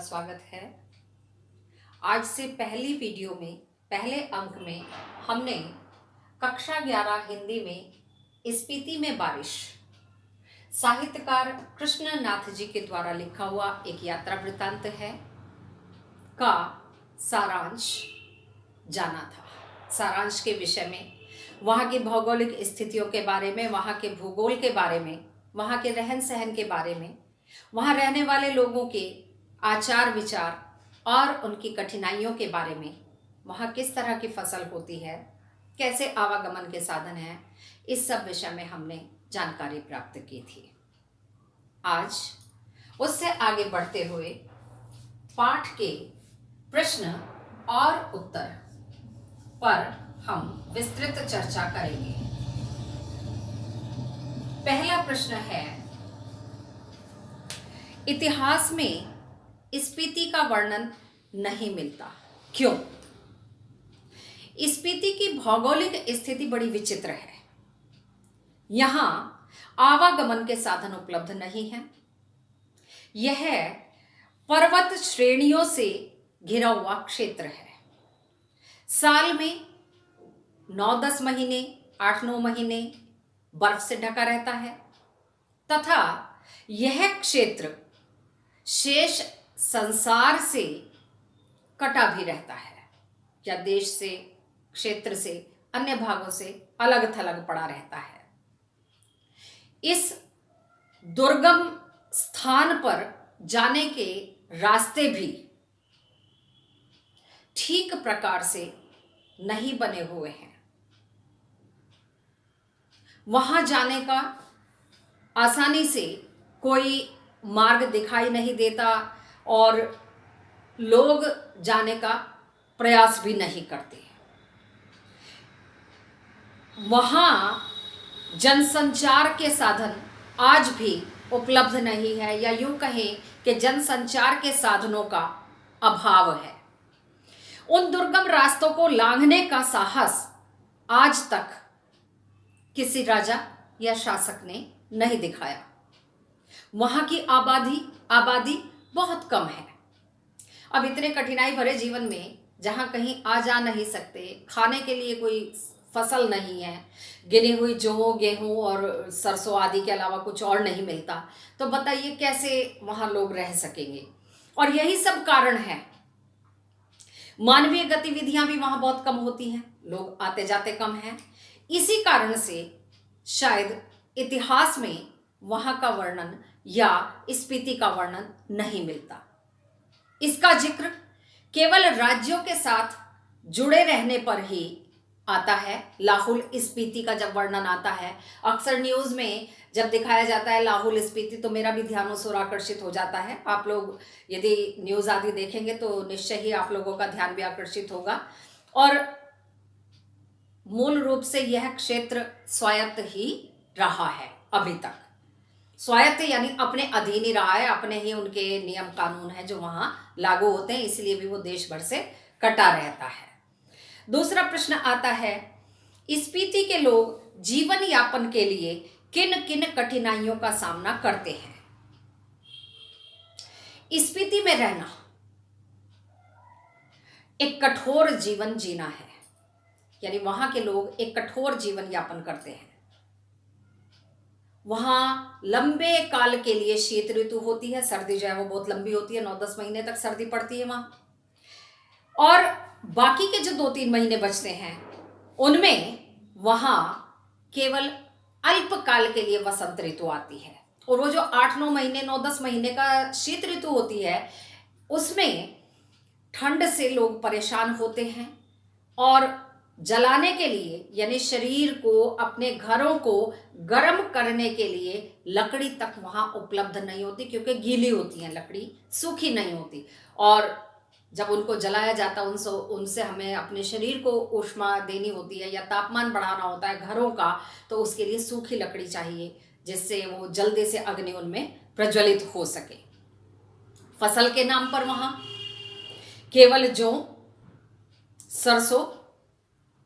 स्वागत है। आज से पहली वीडियो में पहले अंक में हमने कक्षा 11 हिंदी में स्पीति में बारिश साहित्यकार कृष्णनाथ जी के द्वारा लिखा हुआ एक यात्रा वृत्तांत है का सारांश जाना था। सारांश के विषय में वहाँ की भौगोलिक स्थितियों के बारे में, वहाँ के भूगोल के बारे में, वहाँ के रहन सहन के बारे में, वहाँ रहने वाले लोगों के आचार विचार और उनकी कठिनाइयों के बारे में, वहाँ किस तरह की फसल होती है, कैसे आवागमन के साधन हैं, इस सब विषय में हमने जानकारी प्राप्त की थी। आज उससे आगे बढ़ते हुए पाठ के प्रश्न और उत्तर पर हम विस्तृत चर्चा करेंगे। पहला प्रश्न है, इतिहास में स्पीति का वर्णन नहीं मिलता, क्यों? स्पीति की भौगोलिक स्थिति बड़ी विचित्र है। यहाँ आवागमन के साधन उपलब्ध नहीं हैं। यह पर्वत श्रेणियों से घिरा हुआ क्षेत्र है। साल में 9-10 महीने, 8-9 महीने बर्फ से ढका रहता है तथा यह क्षेत्र शेष संसार से कटा भी रहता है या देश से, क्षेत्र से, अन्य भागों से अलग थलग पड़ा रहता है। इस दुर्गम स्थान पर जाने के रास्ते भी ठीक प्रकार से नहीं बने हुए हैं। वहां जाने का आसानी से कोई मार्ग दिखाई नहीं देता और लोग जाने का प्रयास भी नहीं करते। वहाँ जनसंचार के साधन आज भी उपलब्ध नहीं है, या यूं कहें कि जनसंचार के साधनों का अभाव है। उन दुर्गम रास्तों को लांघने का साहस आज तक किसी राजा या शासक ने नहीं दिखाया। वहाँ की आबादी बहुत कम है। अब इतने कठिनाई भरे जीवन में जहाँ कहीं आ जा नहीं सकते, खाने के लिए कोई फसल नहीं है, गिनी हुई जौ, गेहूं और सरसों आदि के अलावा कुछ और नहीं मिलता, तो बताइए कैसे वहाँ लोग रह सकेंगे। और यही सब कारण है। मानवीय गतिविधियां भी वहाँ बहुत कम होती हैं, लोग आते जाते कम हैं। इसी कारण से शायद इतिहास में वहाँ का वर्णन या स्पीति का वर्णन नहीं मिलता। इसका जिक्र केवल राज्यों के साथ जुड़े रहने पर ही आता है। लाहुल स्पीति का जब वर्णन आता है, अक्सर न्यूज में जब दिखाया जाता है लाहुल स्पीति, तो मेरा भी ध्यान उस ओर आकर्षित हो जाता है। आप लोग यदि न्यूज आदि देखेंगे तो निश्चय ही आप लोगों का ध्यान भी आकर्षित होगा। और मूल रूप से यह क्षेत्र स्वायत्त ही रहा है अभी तक। स्वायत्त यानी अपने अधीन ही रहा है, अपने ही उनके नियम कानून हैं जो वहां लागू होते हैं, इसलिए भी वो देश भर से कटा रहता है। दूसरा प्रश्न आता है, स्पीति के लोग जीवन यापन के लिए किन किन कठिनाइयों का सामना करते हैं? स्पीति में रहना एक कठोर जीवन जीना है, यानी वहां के लोग एक कठोर जीवन यापन करते हैं। वहाँ लंबे काल के लिए शीत ऋतु होती है, सर्दी जो है वो बहुत लंबी होती है, 9-10 महीने तक सर्दी पड़ती है वहाँ। और बाकी के जो 2-3 महीने बचते हैं उनमें वहाँ केवल अल्प काल के लिए वसंत ऋतु आती है। और वो जो 8-9 महीने, 9-10 महीने का शीत ऋतु होती है, उसमें ठंड से लोग परेशान होते हैं और जलाने के लिए, यानी शरीर को, अपने घरों को गर्म करने के लिए लकड़ी तक वहां उपलब्ध नहीं होती, क्योंकि गीली होती है लकड़ी, सूखी नहीं होती। और जब उनको जलाया जाता उनसे हमें अपने शरीर को ऊष्मा देनी होती है या तापमान बढ़ाना होता है घरों का, तो उसके लिए सूखी लकड़ी चाहिए जिससे वो जल्दी से अग्नि उनमें प्रज्वलित हो सके। फसल के नाम पर वहां केवल जौ, सरसों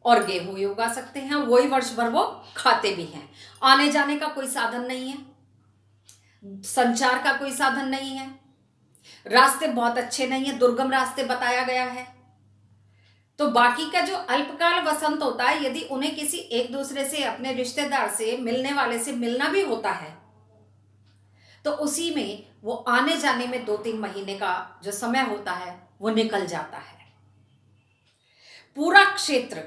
और गेहूं ही उगा सकते हैं, वही वर्ष भर वो खाते भी हैं। आने जाने का कोई साधन नहीं है, संचार का कोई साधन नहीं है। रास्ते बहुत अच्छे नहीं है, दुर्गम रास्ते बताया गया है। तो बाकी का जो अल्पकाल वसंत होता है, यदि उन्हें किसी एक दूसरे से, अपने रिश्तेदार से, मिलने वाले से मिलना भी होता है, तो उसी में वो आने जाने में 2-3 महीने का जो समय होता है वो निकल जाता है। पूरा क्षेत्र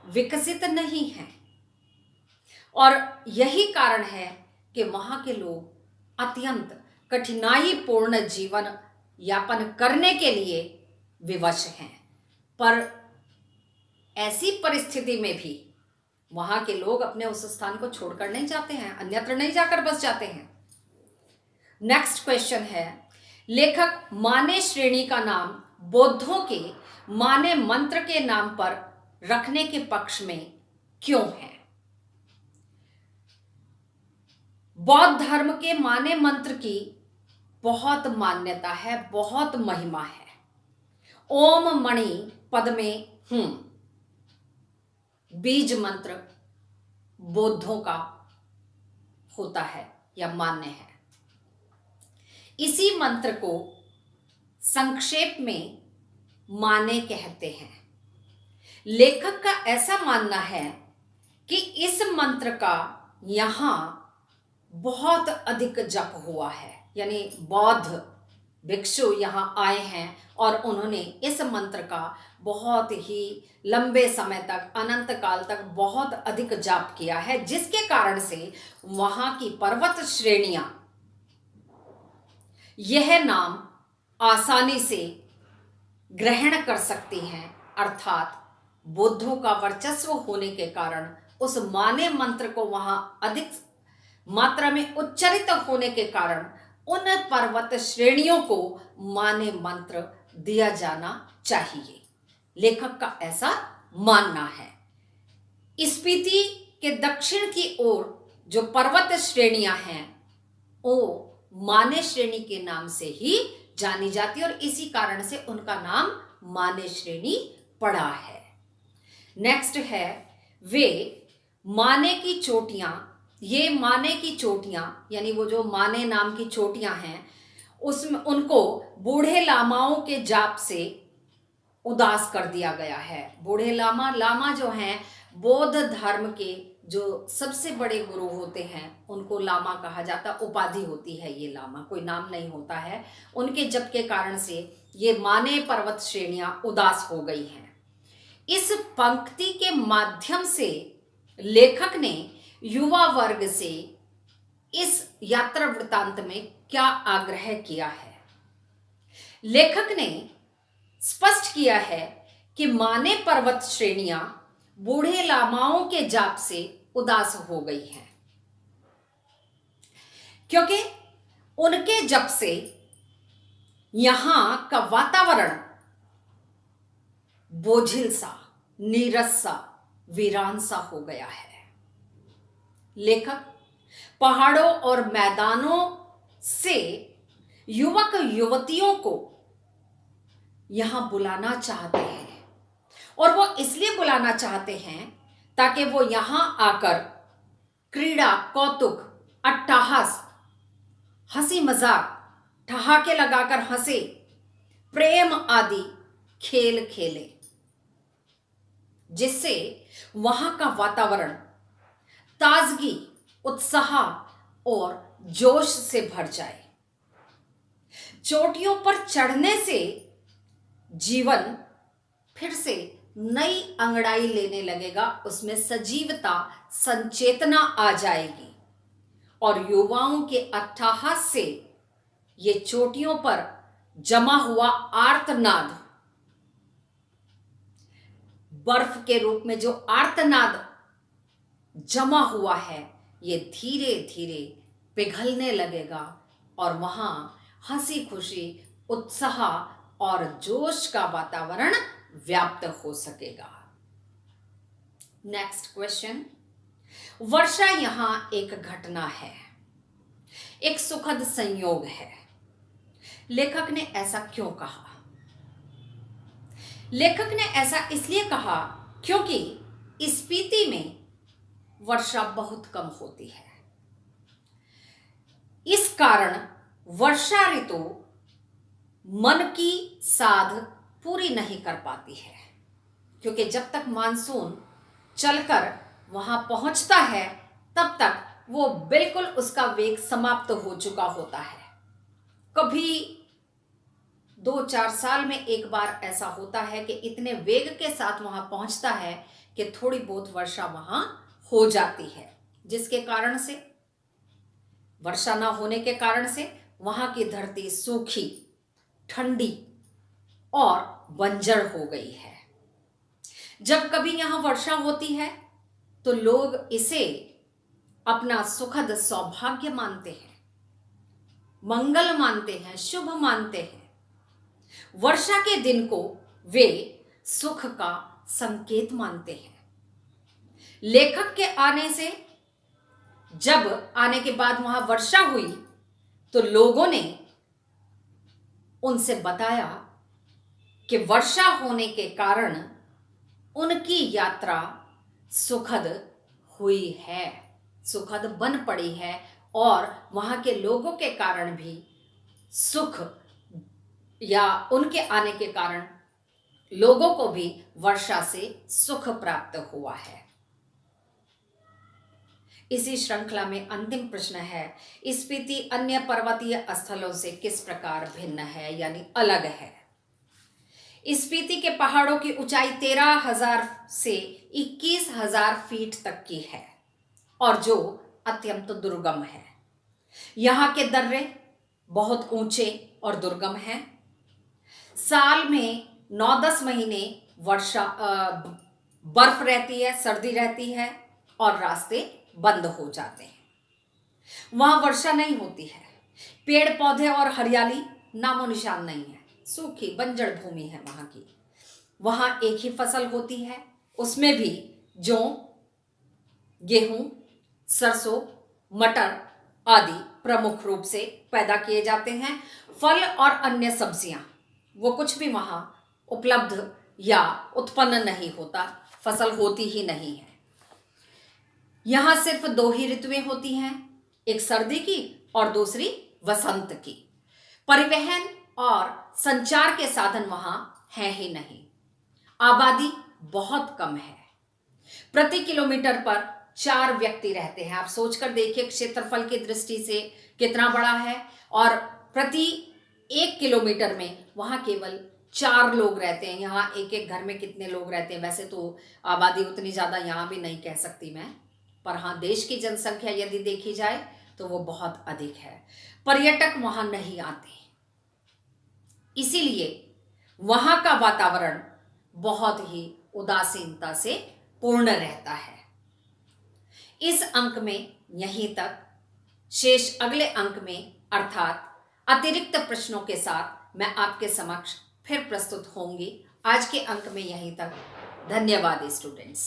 विकसित नहीं है और यही कारण है कि वहां के लोग अत्यंत कठिनाईपूर्ण जीवन यापन करने के लिए विवश हैं। पर ऐसी परिस्थिति में भी वहां के लोग अपने उस स्थान को छोड़कर नहीं जाते हैं, अन्यत्र नहीं जाकर बस जाते हैं। नेक्स्ट क्वेश्चन है, लेखक माने श्रेणी का नाम बौद्धों के माने मंत्र के नाम पर रखने के पक्ष में क्यों है? बौद्ध धर्म के माने मंत्र की बहुत मान्यता है, बहुत महिमा है। ओम मणि पद में हूं बीज मंत्र बौद्धों का होता है या मान्य है। इसी मंत्र को संक्षेप में माने कहते हैं। लेखक का ऐसा मानना है कि इस मंत्र का यहां बहुत अधिक जप हुआ है, यानी बौद्ध भिक्षु यहां आए हैं और उन्होंने इस मंत्र का बहुत ही लंबे समय तक, अनंत काल तक बहुत अधिक जाप किया है, जिसके कारण से वहां की पर्वत श्रेणियां यह नाम आसानी से ग्रहण कर सकती हैं। अर्थात बुद्धों का वर्चस्व होने के कारण उस माने मंत्र को वहां अधिक मात्रा में उच्चारित होने के कारण उन पर्वत श्रेणियों को माने मंत्र दिया जाना चाहिए। लेखक का ऐसा मानना है। स्पीति के दक्षिण की ओर जो पर्वत श्रेणियां हैं वो माने श्रेणी के नाम से ही जानी जाती है और इसी कारण से उनका नाम माने श्रेणी पड़ा है। नेक्स्ट है, वे माने की चोटियां, ये माने की चोटियां यानी वो जो माने नाम की चोटियां हैं उसमें उनको बूढ़े लामाओं के जाप से उदास कर दिया गया है। बूढ़े लामा जो हैं बौद्ध धर्म के जो सबसे बड़े गुरु होते हैं उनको लामा कहा जाता, उपाधि होती है, ये लामा कोई नाम नहीं होता है। उनके जप के कारण से ये माने पर्वत श्रेणियां उदास हो गई हैं। इस पंक्ति के माध्यम से लेखक ने युवा वर्ग से इस यात्रा वृतांत में क्या आग्रह किया है? लेखक ने स्पष्ट किया है कि माने पर्वत श्रेणियां बूढ़े लामाओं के जाप से उदास हो गई हैं, क्योंकि उनके जप से यहां का वातावरण बोझिल सा, नीरस सा, वीरान सा हो गया है। लेखक पहाड़ों और मैदानों से युवक युवतियों को यहां बुलाना चाहते हैं और वो इसलिए बुलाना चाहते हैं ताकि वो यहां आकर क्रीड़ा, कौतुक, अट्टहास, हंसी मजाक, ठहाके लगाकर हंसे, प्रेम आदि खेल खेले, जिससे वहां का वातावरण ताजगी, उत्साह और जोश से भर जाए। चोटियों पर चढ़ने से जीवन फिर से नई अंगड़ाई लेने लगेगा, उसमें सजीवता, संचेतना आ जाएगी और युवाओं के अट्टहास से ये चोटियों पर जमा हुआ आर्तनाद, बर्फ के रूप में जो आर्तनाद जमा हुआ है, ये धीरे धीरे पिघलने लगेगा और वहां हंसी खुशी, उत्साह और जोश का वातावरण व्याप्त हो सकेगा। नेक्स्ट क्वेश्चन, वर्षा यहां एक घटना है, एक सुखद संयोग है। लेखक ने ऐसा क्यों कहा? लेखक ने ऐसा इसलिए कहा क्योंकि स्पीति में वर्षा बहुत कम होती है। इस कारण वर्षा ऋतु मन की साध पूरी नहीं कर पाती है, क्योंकि जब तक मानसून चलकर वहां पहुंचता है तब तक वो बिल्कुल उसका वेग समाप्त हो चुका होता है। कभी 2-4 साल में एक बार ऐसा होता है कि इतने वेग के साथ वहां पहुंचता है कि थोड़ी बहुत वर्षा वहां हो जाती है, जिसके कारण से, वर्षा ना होने के कारण से वहां की धरती सूखी, ठंडी और बंजर हो गई है। जब कभी यहां वर्षा होती है तो लोग इसे अपना सुखद सौभाग्य मानते हैं, मंगल मानते हैं, शुभ मानते हैं। वर्षा के दिन को वे सुख का संकेत मानते हैं। लेखक के आने से, जब आने के बाद वहां वर्षा हुई तो लोगों ने उनसे बताया कि वर्षा होने के कारण उनकी यात्रा सुखद हुई है, सुखद बन पड़ी है, और वहां के लोगों के कारण भी सुख, या उनके आने के कारण लोगों को भी वर्षा से सुख प्राप्त हुआ है। इसी श्रृंखला में अंतिम प्रश्न है, स्पीति अन्य पर्वतीय स्थलों से किस प्रकार भिन्न है, यानी अलग है। स्पीति के पहाड़ों की ऊंचाई 13,000 से 21,000 फीट तक की है और जो अत्यंत दुर्गम है। यहाँ के दर्रे बहुत ऊंचे और दुर्गम हैं। साल में 9-10 महीने वर्षा बर्फ रहती है, सर्दी रहती है और रास्ते बंद हो जाते हैं। वहां वर्षा नहीं होती है, पेड़ पौधे और हरियाली नामो निशान नहीं है, सूखी बंजर भूमि है वहां की। वहां एक ही फसल होती है, उसमें भी जौ, गेहूं, सरसों, मटर आदि प्रमुख रूप से पैदा किए जाते हैं। फल और अन्य सब्जियां वो कुछ भी वहां उपलब्ध या उत्पन्न नहीं होता, फसल होती ही नहीं है। यहां सिर्फ 2 ही ऋतुएं होती हैं, एक सर्दी की और दूसरी वसंत की। परिवहन और संचार के साधन वहां हैं ही नहीं। आबादी बहुत कम है, प्रति किलोमीटर पर 4 व्यक्ति रहते हैं। आप सोचकर देखिए क्षेत्रफल की दृष्टि से कितना बड़ा है, और प्रति 1 किलोमीटर में वहां केवल 4 लोग रहते हैं। यहाँ एक एक घर में कितने लोग रहते हैं, वैसे तो आबादी उतनी ज्यादा यहाँ भी नहीं कह सकती मैं, पर हाँ देश की जनसंख्या यदि देखी जाए तो वो बहुत अधिक है। पर्यटक वहां नहीं आते, इसीलिए वहां का वातावरण बहुत ही उदासीनता से पूर्ण रहता है। इस अंक में यहीं तक, शेष अगले अंक में अर्थात अतिरिक्त प्रश्नों के साथ मैं आपके समक्ष फिर प्रस्तुत होंगी। आज के अंक में यहीं तक। धन्यवाद स्टूडेंट्स।